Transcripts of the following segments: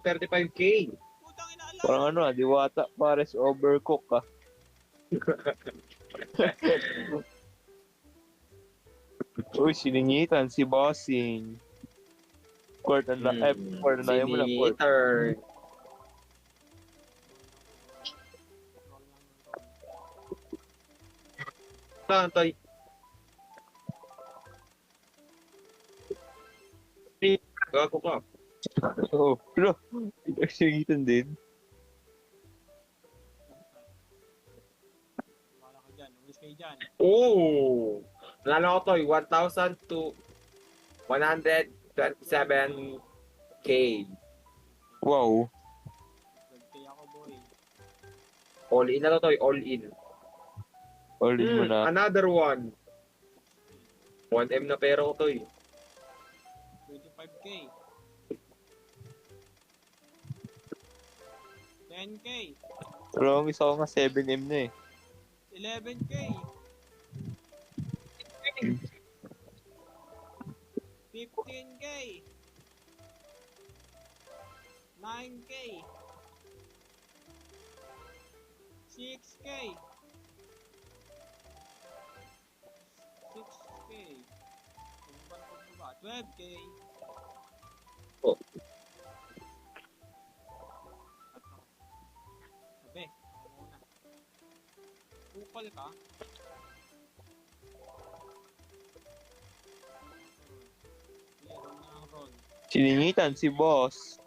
35K. Putang ina, ala. Parang ano diwata pares overcook ka. Uy, siningitan si Bossing. Court na court na mo na court. Sinitter. Roll lang ng roll. Saan, Toy? Gago ka. Oh, pero siningitan din. Wala ka dyan. Umalis kayo dyan. Oh! Nalala ko, Toy. 1,000 to 127K. Wow. 12K ako, boy. All in na to, Toy. All in. All in mo na. Another one. 1M na pera ko, Toy. 25K. 10K. Pero ang isa ko nga 7M na eh. 11K. 15K. 9K. 6K. 6K. Pagbaba. 12K. Oh. Sabi, ako muna. Bukal ka. Meron na ang roll. Siningitan si Boss.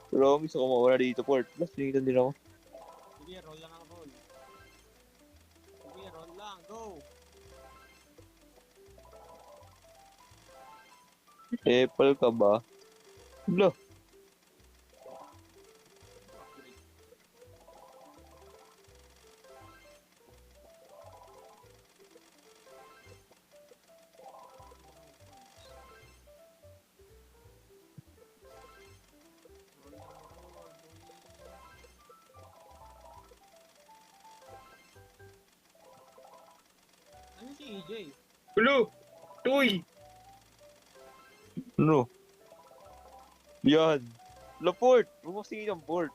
Pero ang isa ko mawala dito, Port. Plus, siningitan din ako. Sige, roll lang ang roll. Sige, roll lang. Go! Apple ka ba? Lo, Roll lang ang roll. Ano si EJ? Hello! Toy! ano? Yan. Lo, Port. Huwag mo singin ang Port.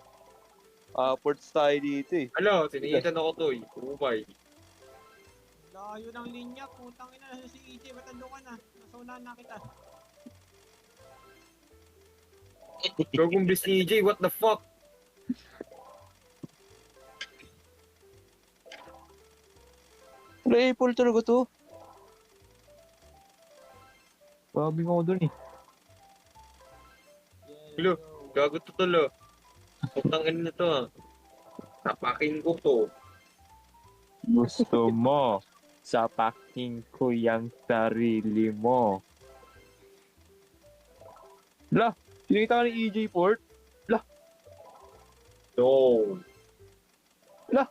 Port tayo dito eh. Ano? Sinigitan ako, Toy. Umay. Layo ng linya. Putang ina. Nasa si EJ. Ba't ando ka na? Nasa unahan na kita. Gagong bis ni EJ, what the fuck? Pero Apple talaga to. Sabi ko dun eh. Yeah, Hello? let's go. Gago to tolo. Putang ina na to, ah. Napakin ko to. Gusto mo. Sapakin ko yung sarili mo. La, sinita ka ni EJ Port. No. La,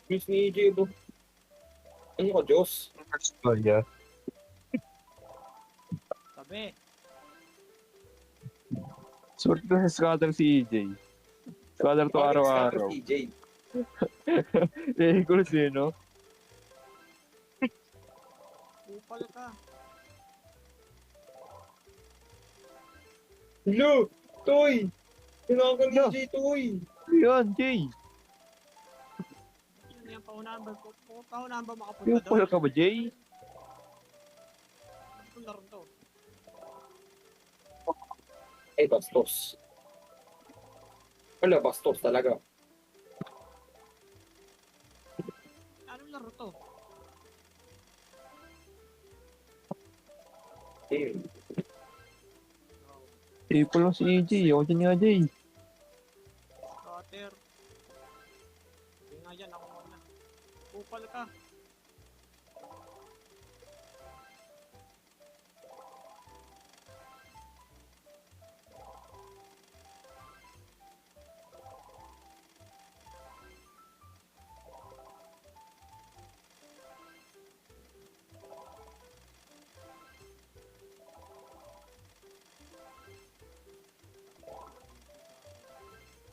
Bis ni EJ, bro. Ano ka, Diyos? Kaya. Sabi. Swerte na sa scatter si EJ. Scatter to araw-araw. Si EJ. Eh, ko siya, no? Upal ka. Hello? Toy! Tinawag ni Hello? EJ, Toy! Yan, Jay. Ano yan? Paunahan ba? Paunahan ba makapunta Yung doon? pala ka ba, Jay? Ano kung laro to? Eh, bastos. Wala, bastos talaga. Anong laro to? Eh, Oh, Eh, lang si EJ. Ako dyan nga, Jay. scatter. Sabi nga yan, ako muna. Upal ka.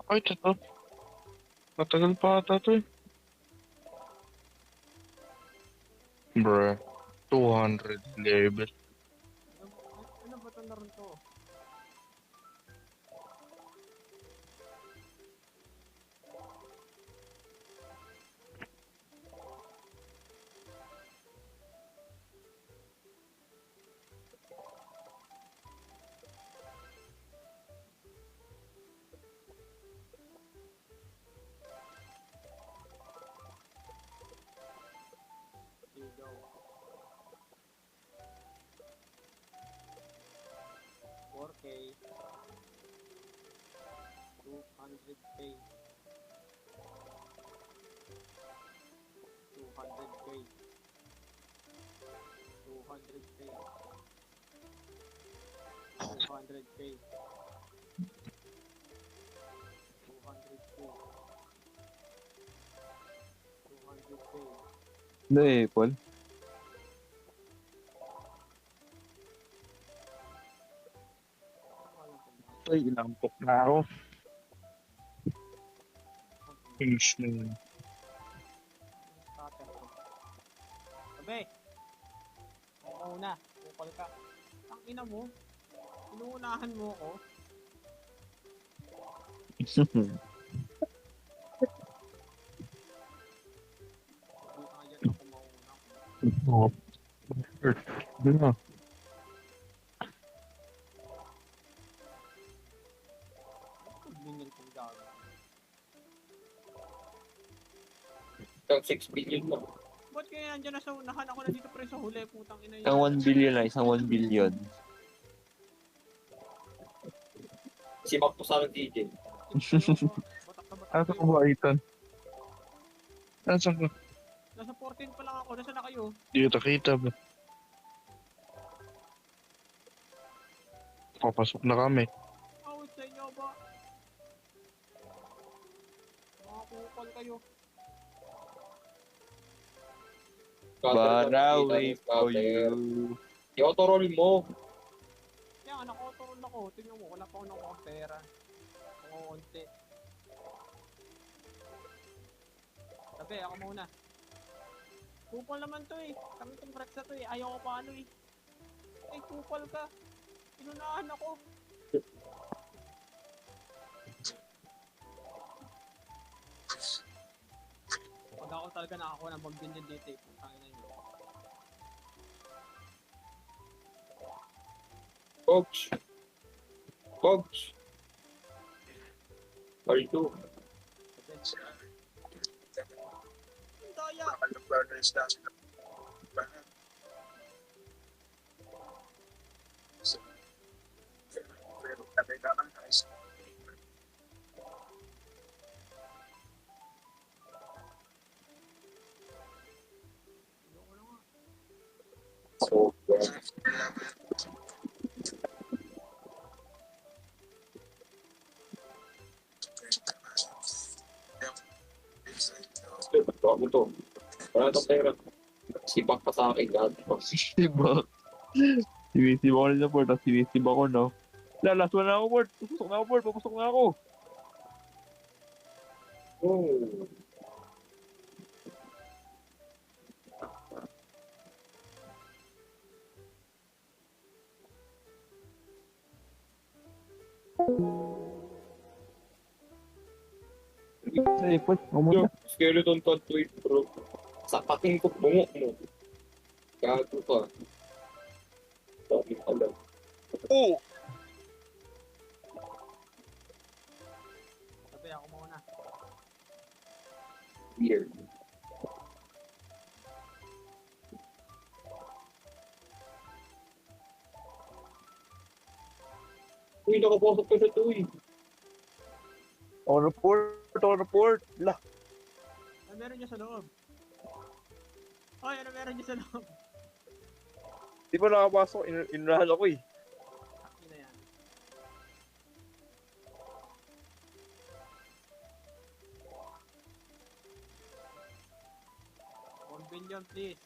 Ay, ito. Matagal pa ata to eh. Bruh. 200 level. Ano ba itong laro to? 4K. 200K. 200K. 200K. 200K. 200K. 200K. Ano eh, Paul? Ay, inampok na ako. Finish na yun. Starter ko. Sabi! Ako una. Bukal ka. Ang ina mo. Inuunahan mo ko. Hindi ka dyan ako mauna. Oo. Doon na. Binil kong gago. Isang 6 billion mo. Ba't kaya nandiyan na sa unahan? Ako na dito pre sa huli. Putang ina Isang 1 billion na, isang 1 billion. Si Mac po sa akin, DJ. Batak na batak Ano kayo. ka ba, Ethan? Nasaan ka? Nasa 14 pa lang ako. Nasa na kayo? Di kita kita ba? Papasok na kami. Awit sa inyo ba? Mga kupal kayo. But I'll wait for you. I-auto-roll mo. Kaya nga naka-auto-roll ako. Tingnan mo. Wala pa ako ng pera. Konti. Sabi, ako muna. Kupal naman to eh. Kami itong breaks na to eh. Ayaw ko pa ano eh. Eh, kupal ka. Inunahan ako. Pag ako talaga nakakuha ng mag-billion dito eh. Putangin na yun. Coach. Coach. R2. Ang daya. Ayoko na nga. So, bago to. Wala itong pera. Sibak pa sa akin. Sibak. Sinisibak ko rin sa port, tapos sinisibak ko, no? Last one na ako, port. Papusok na ako, port. Papusok na ako. Oh. Ay, port. Yo, Umuna. skeleton to tweet, bro. Sapatin ko bungo mo. Gago ka. Dami alam. Oh! Sabi, ako muna. Weird. Uy, nakapasok ka sa tuwi. On report, on report. La. Ano meron niya sa loob? Oy, ano meron niya sa loob? Di ba nakapasok? Inurahan ako eh. Taki na yan. $1 billion please.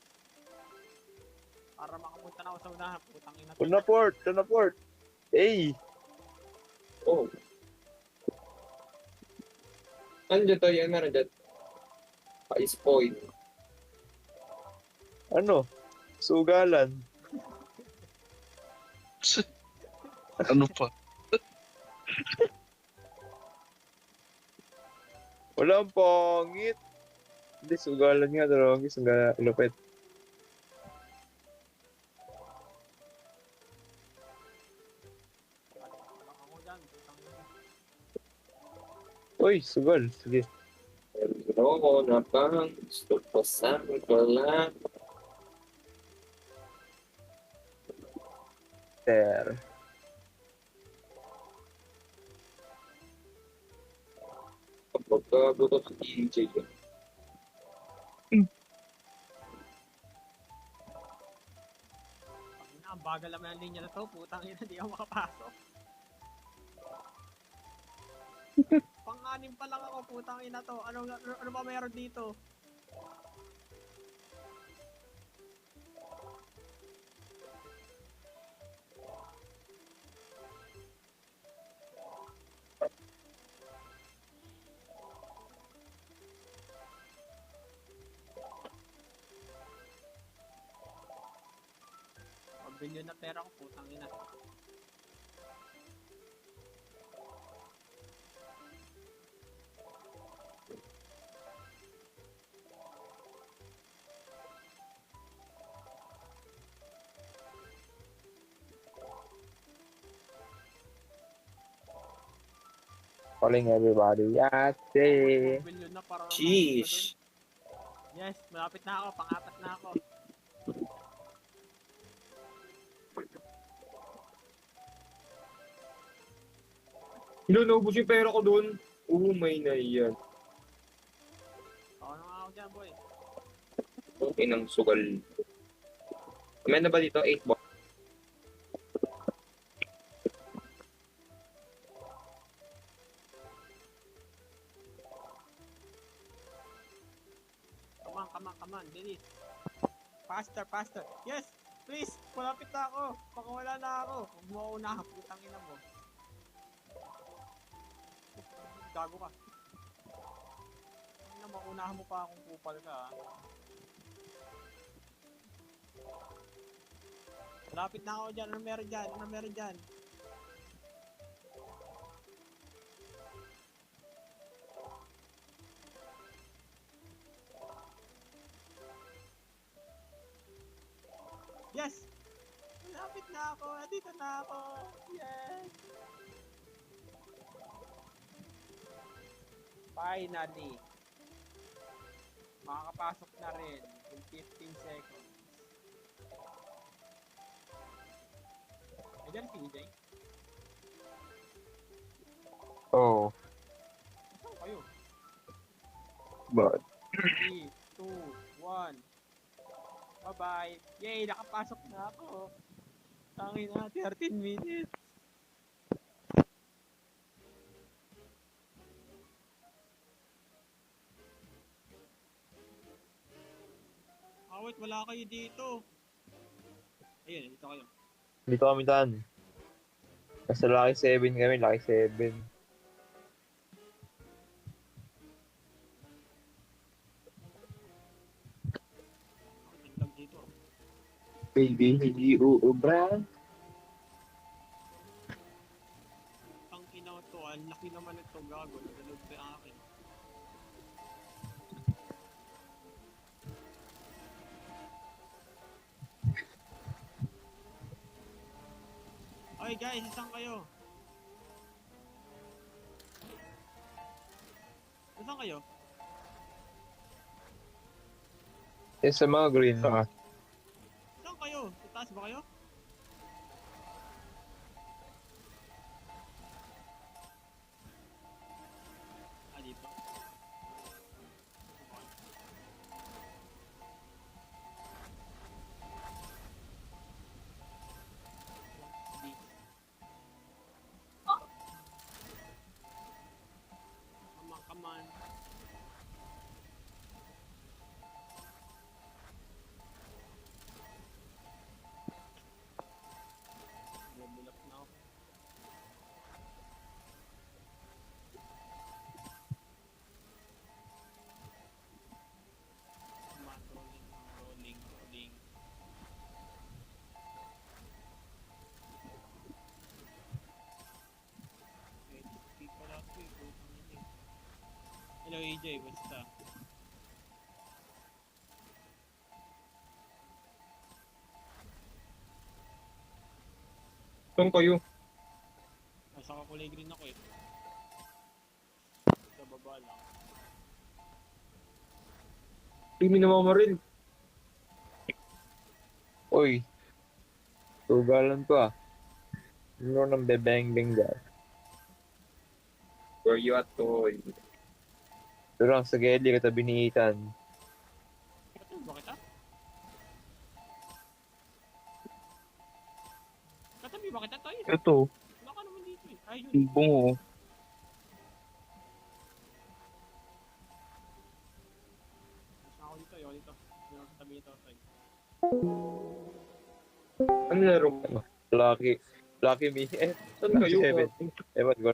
Para makapunta na ako sa unahan. Putang ina. On report, on report. Hey! Oh. Andiyan tayo, yan meron dyan. Pa-spoil. Ano? Sugalan. Ano pa? Walang pangit. Hindi, sugalan nga. Dalawang sugalan. Lupit. Walang ako dyan. Putang ina. Uy, sugal. Sige. Pero ako na bang gusto ko sa ko lang. There. Pagkabuto ng EJ. Ang bagal naman ang linya na to, putang ina, di ako makapasok. Pang-anim pa lang ako, putang ina to. Ano ba meron dito? Bilyon na pera ko, putang ina. Calling everybody. Yate! 4 bilyon na para Sheesh. Yes, malapit na ako, pang-apat na ako. Naubos yung pera ko doon. Umay na yan. Ako na nga ako dyan, boy. Okay ng sugal. May na ba dito? 8 ba? Come on, bilis. Faster, faster. Yes, please, malapit na ako. Baka wala na ako. Huwag mo ako na, putang ina mo. Gago ka. Ano, maunahan mo pa akong kupal ka, ha? Malapit na ako dyan. Ano meron dyan? Ano meron dyan? Yes! Malapit na ako. Dito na ako. Yes! Finally. Makakapasok na rin in 15 seconds. Ayan si EJ. Oh, Saan kayo? but 3, 2, 1. Bye-bye. Yay! Nakapasok na ako. Tangin na, 13 minutes. Wait, wala kayo dito. Ayun, dito kayo. dito kami tan. Nasa Lucky 7 kami, Lucky 7. Ang lag dito. Baby, hindi uubra. Ang ina to, ang laki naman ito, gago. Nagaload pa yung akin. Okay guys, isang kayo. Isang kayo? Yung sa mga green na. Isang kayo? Sa taas ba kayo? Ah, dito. Come on. Level up na ako. Come on, rolling. Wait, speak pala ako eh. Hello AJ, basta. Saan kayo? Nasa kakulay green ako eh. Sa baba lang. Hindi naman mo rin. Uy, tugalan ko ah. Ano nang bebeng-beng dyan? Where you at, toy? Doon lang sa Gelly, katabi ni Ethan. Katabi ba kita? Katabi ba kita, Toy? Ito, Baka naman dito eh. Ayun. yung bungo. Mas ako dito, ayoko dito. Hindi ako katabi ito, Toy. Ano laro mo? Lucky. Lucky me. Saan kayo? Seven. Ewan ko.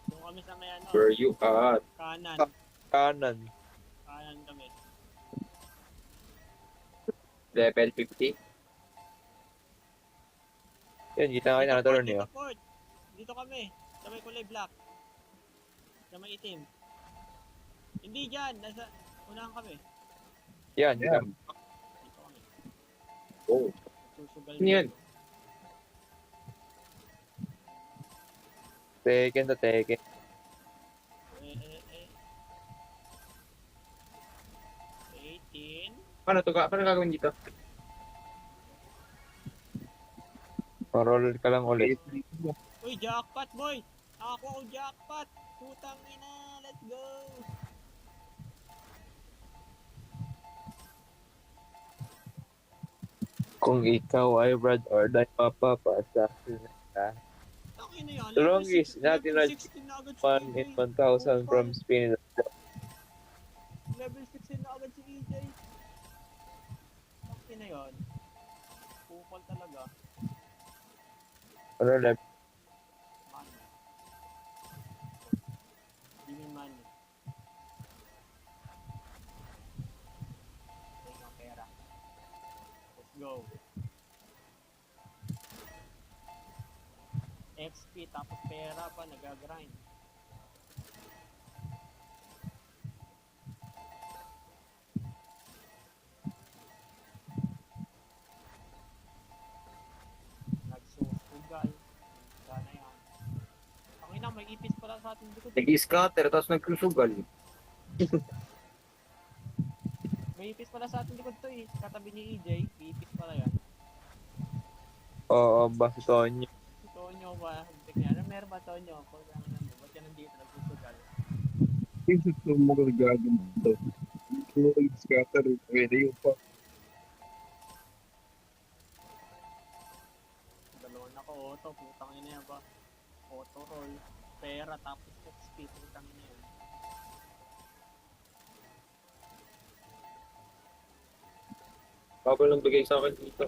Doon kami sa may ano, Where you at? kanan. Kanan. Kanan kami. Level 50? Yan, kita kayo na Dito, niyo. Dito, Ford. Dito kami. Sa may kulay black. Sa may itim. Hindi dyan. Nasa unahan kami. Yan, Yan. Dito kami. Oh. Susugal Ano yan? dito. Tekken to Tekken. Eh. 18. Paano to? Paano gagawin dito? Parol ka lang ulit. Uy, jackpot boy! Ako jackpot! Putang ina! Let's go! Kung ikaw ay Brad or die, papapasa ka. Tangina yan. The longest natin na 16 na agad si 1 in EJ. 1,000 from Spain. Level 16 na agad si EJ. Tangina yan. Pupal talaga. Ano left? Money. Give me money. Take ang pera. Let's go. XP tapos pera pa nagagrind. Nagsusugal. Sana yan. Ang ina, may ipis pala sa ating likod. Nag-scatter, tapos nagsusugal. May ipis pala sa ating likod to eh. Katabi ni EJ, may ipis pala yan. Oo, ba si Tonyo. Si Tonyo ba? Ano meron ba Tonyo? Kung ano naman, ba't yan nandito nagsusugal? Isip ko mo gagawin dito. Kung scatter, pwede yung pa. Dalawang naka auto, putang ina yan ba? Auto roll, pera tapos XP, putang ina yan. Bawal lang bigay sa akin dito.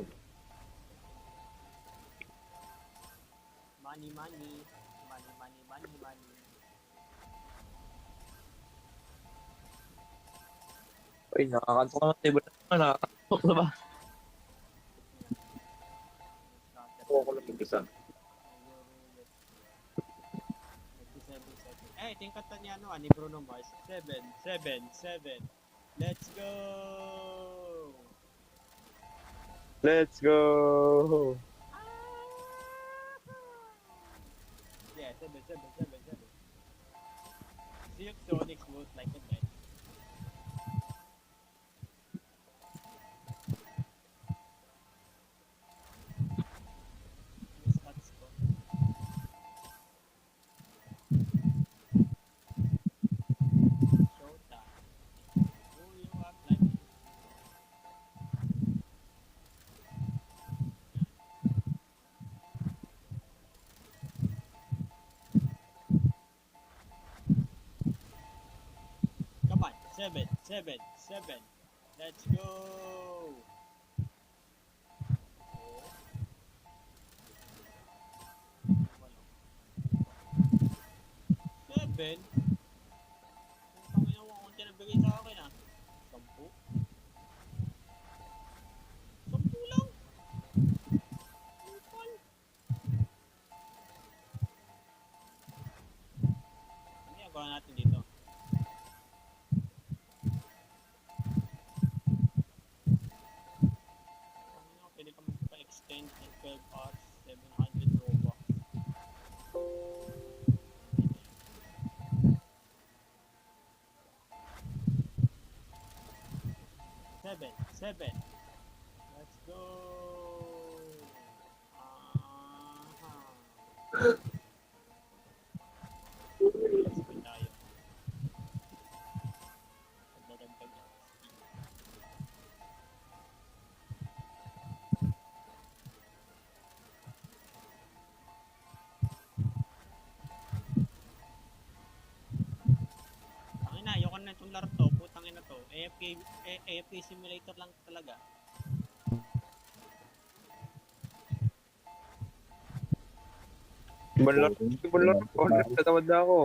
Money, money. Money, money, money, money. Uy, nakakanto ka ng table na nakakantok na ba? Ako ko lang mag-isa. Eh, tingkat na niya ano, ni Bruno Mars. 7, 7, 7. Let's go! Let's go! Yeah, 7, 7, 7, 7. Silk Sonic smooth like a net. Yung stats ko. Showtime. Who you act like? Come on, 7, 7, 7. Let's go! Seven? Ang ginawa ko tinabigay sa akin ah. 10? 10 lang? Kupal. Ano yung gawa natin dito? Ano, pwede ka magpa-extend in 12 hours, 700 Robux. 7, 7. Let's go. Aha. AFK simulator lang talaga. Ibang laro, ibang laro. Natamad na ako.